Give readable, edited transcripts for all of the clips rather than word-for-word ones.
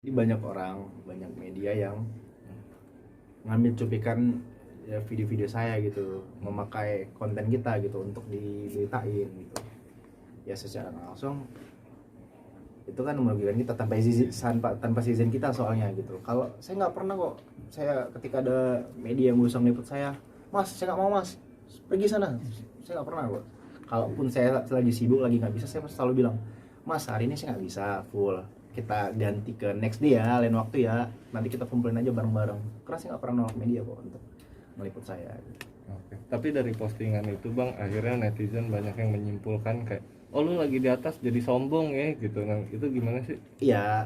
Di banyak orang, banyak media yang ngambil cuplikan ya, video-video saya gitu, memakai konten kita gitu untuk diberitain gitu. Ya secara langsung itu kan merugikan kita tanpa izin kita soalnya gitu. Kalau saya nggak pernah kok, saya ketika ada media yang berusaha meliput saya, mas saya nggak mau mas, pergi sana, saya nggak pernah kok. Kalaupun saya lagi sibuk lagi nggak bisa, saya selalu bilang, mas hari ini saya nggak bisa full, kita ganti ke next day ya, lain waktu ya, nanti kita kumpulin aja bareng-bareng. Karena saya nggak pernah nolak media kok untuk meliput saya. Oke. Tapi dari postingan itu bang, akhirnya netizen banyak yang menyimpulkan kayak, oh lu lagi di atas jadi sombong ya gitu. Nah itu gimana sih? Iya,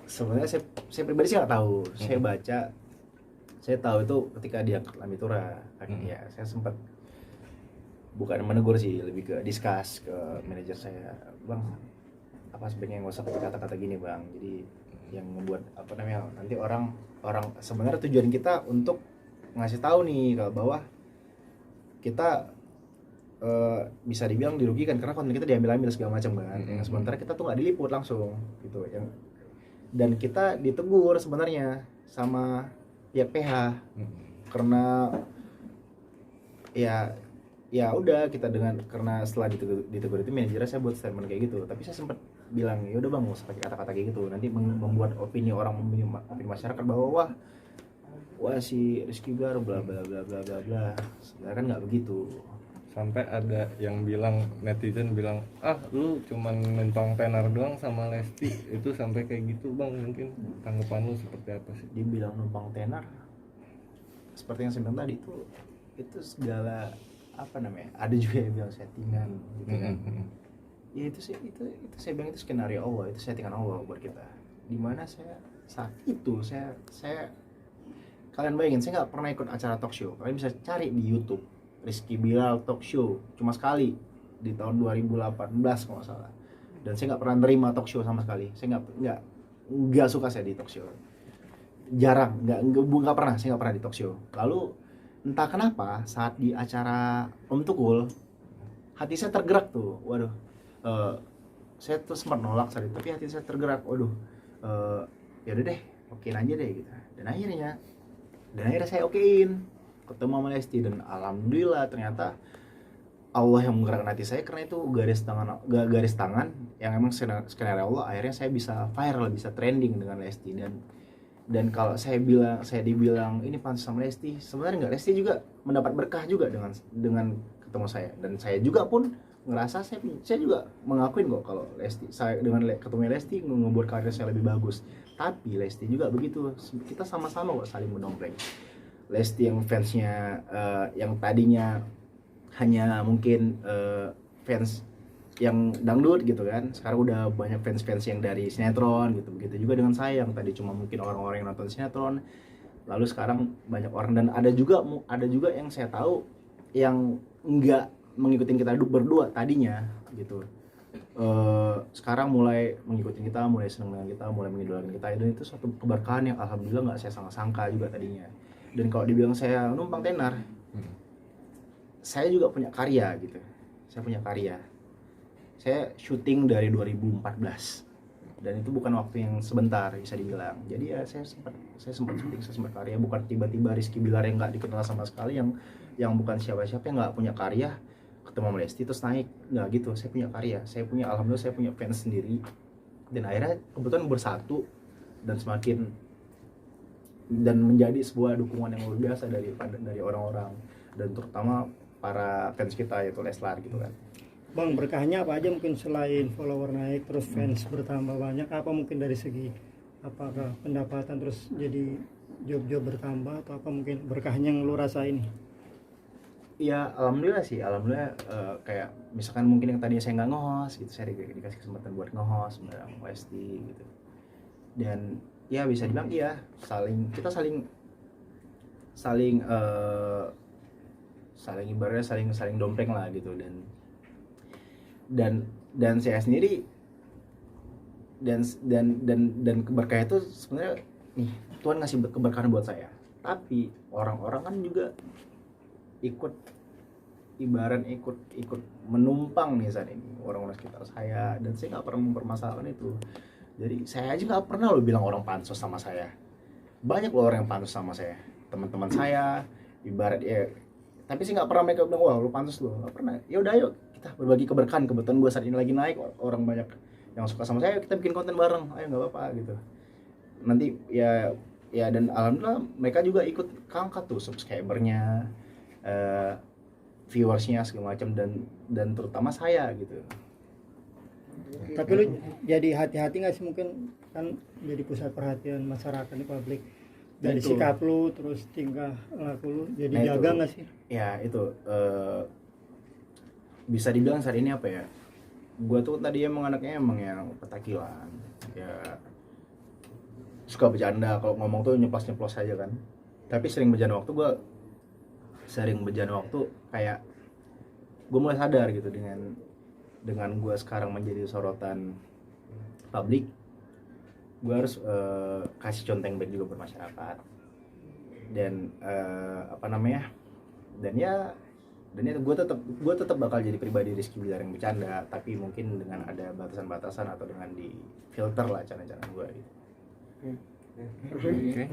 sebenarnya saya pribadi sih nggak tahu. Saya baca, saya tahu itu ketika dia ke Lamitura kan, ya saya sempat bukan menegur sih, lebih ke discuss ke manajer saya, bang apa sebenarnya nggak usah pakai kata-kata gini bang, jadi yang membuat apa namanya nanti orang sebenarnya tujuan kita untuk ngasih tahu nih kalau bahwa kita bisa dibilang dirugikan karena konten kita diambil-ambil segala macam kan, yang sementara kita tuh nggak diliput langsung gitu yang, dan kita ditegur sebenarnya sama pihak PH karena ya udah kita dengan karena setelah ditegur itu manajernya saya buat statement kayak gitu, tapi saya sempat bilang ya udah bang nggak usah pakai kata-kata kayak gitu, nanti membuat opini orang, opini masyarakat bahwa wah si Rizky Bilar bla bla bla bla bla bla, sebenarnya kan nggak begitu. Sampai ada yang bilang, netizen bilang, ah lu cuman numpang tenar doang sama Lesti, itu sampai kayak gitu bang. Mungkin tanggapan lu seperti apa sih? Dibilang numpang tenar, seperti yang saya bilang tadi itu segala apa namanya, ada juga yang bilang settingan gitu kan. Ya itu sih itu saya bilang itu skenario Allah, itu settingan Allah buat kita. Dimana saya saat itu saya kalian bayangin, saya nggak pernah ikut acara talk show. Kalian bisa cari di YouTube Rizky Bilar talk show, cuma sekali di tahun 2018 kalau nggak salah. Dan saya nggak pernah nerima talk show sama sekali. Saya nggak suka saya di talk show. Jarang, nggak pernah, saya nggak pernah di talk show. Lalu entah kenapa saat di acara Om Tukul, hati saya tergerak tuh, waduh. Saya tuh sempat nolak saat itu, tapi hati saya tergerak, waduh. Ya udah deh, okein aja deh gitu. Dan akhirnya saya okein, ketemu sama Lesti, dan alhamdulillah ternyata Allah yang menggerakkan hati saya, karena itu garis tangan yang emang skenario Allah, akhirnya saya bisa viral, bisa trending dengan Lesti. Dan kalau saya dibilang ini pantas sama Lesti, sebenarnya enggak, Lesti juga mendapat berkah juga dengan ketemu saya, dan saya juga pun ngerasa saya juga mengakuin kok kalau Lesti, saya dengan ketemu Lesti membuat karir saya lebih bagus. Tapi Lesti juga begitu, kita sama-sama kok saling mendompleng. Lesti yang fansnya yang tadinya hanya mungkin fans yang dangdut gitu kan, sekarang udah banyak fans yang dari sinetron gitu. Begitu juga dengan saya yang tadi cuma mungkin orang-orang yang nonton sinetron, lalu sekarang banyak orang. Dan ada juga yang saya tahu yang nggak mengikutin kita berdua tadinya gitu, sekarang mulai mengikuti kita, mulai seneng dengan kita, mulai mengidolakan kita. Dan itu suatu keberkahan yang alhamdulillah nggak saya sangka juga tadinya. Dan kalau dibilang saya numpang tenar, saya juga punya karya gitu. Saya punya karya. Saya syuting dari 2014. Dan itu bukan waktu yang sebentar bisa dibilang. Jadi ya saya sempat syuting, saya sempat karya. Bukan tiba-tiba Rizky Bilar yang nggak dikenal sama sekali, yang bukan siapa-siapa, yang nggak punya karya, ketemu Lesti terus naik, nggak gitu. Saya punya karya, alhamdulillah saya punya fans sendiri, dan akhirnya kebetulan bersatu dan menjadi sebuah dukungan yang luar biasa dari orang-orang, dan terutama para fans kita yaitu Leslar gitu kan. Bang, berkahnya apa aja mungkin selain follower naik terus fans bertambah banyak? Apa mungkin dari segi apakah pendapatan terus jadi job bertambah, atau apa mungkin berkahnya yang lu rasain? Ya alhamdulillah sih, kayak misalkan mungkin yang tadinya saya nggak nge-host gitu, saya dikasih kesempatan buat nge-host bareng Lesti gitu. Dan ya bisa dibilang iya, kita saling ibaratnya saling dompleng lah gitu. Dan saya sendiri dan keberkahan itu sebenarnya nih Tuhan ngasih keberkahan buat saya, tapi orang-orang kan juga ikut menumpang nih saat ini, orang-orang sekitar saya, dan saya nggak pernah mempermasalahkan itu. Jadi saya aja nggak pernah lo bilang orang pansos sama saya. Banyak loh orang yang pansos sama saya, teman-teman saya, ibarat ya. Tapi sih nggak pernah mereka bilang wah lu pansos lo, nggak pernah. Ya udah ayo kita berbagi keberkahan. Kebetulan gue saat ini lagi naik, orang banyak yang suka sama saya, kita bikin konten bareng, ayo nggak apa-apa gitu. Nanti ya dan alhamdulillah mereka juga ikut keangkat tuh subscribernya, viewersnya segala macam, dan terutama saya gitu. Tapi lu jadi hati-hati nggak sih, mungkin kan jadi pusat perhatian masyarakat di publik dari Itu. sikap lu terus tingkah laku lu, jadi Nah, jaga itu. nggak sih? Ya itu bisa dibilang saat ini apa ya, gue tuh tadi emang anaknya emang yang petakilan ya, suka bercanda, kalau ngomong tuh nyeplos aja kan. Tapi sering berjalan waktu kayak gue mulai sadar gitu dengan gue sekarang menjadi sorotan publik, gue harus kasih contoh yang baik juga buat masyarakat. Dan dan gue tetap bakal jadi pribadi Rizky Bilar yang bercanda, tapi mungkin dengan ada batasan-batasan atau dengan di filter lah cara-cara gue gitu. Oke.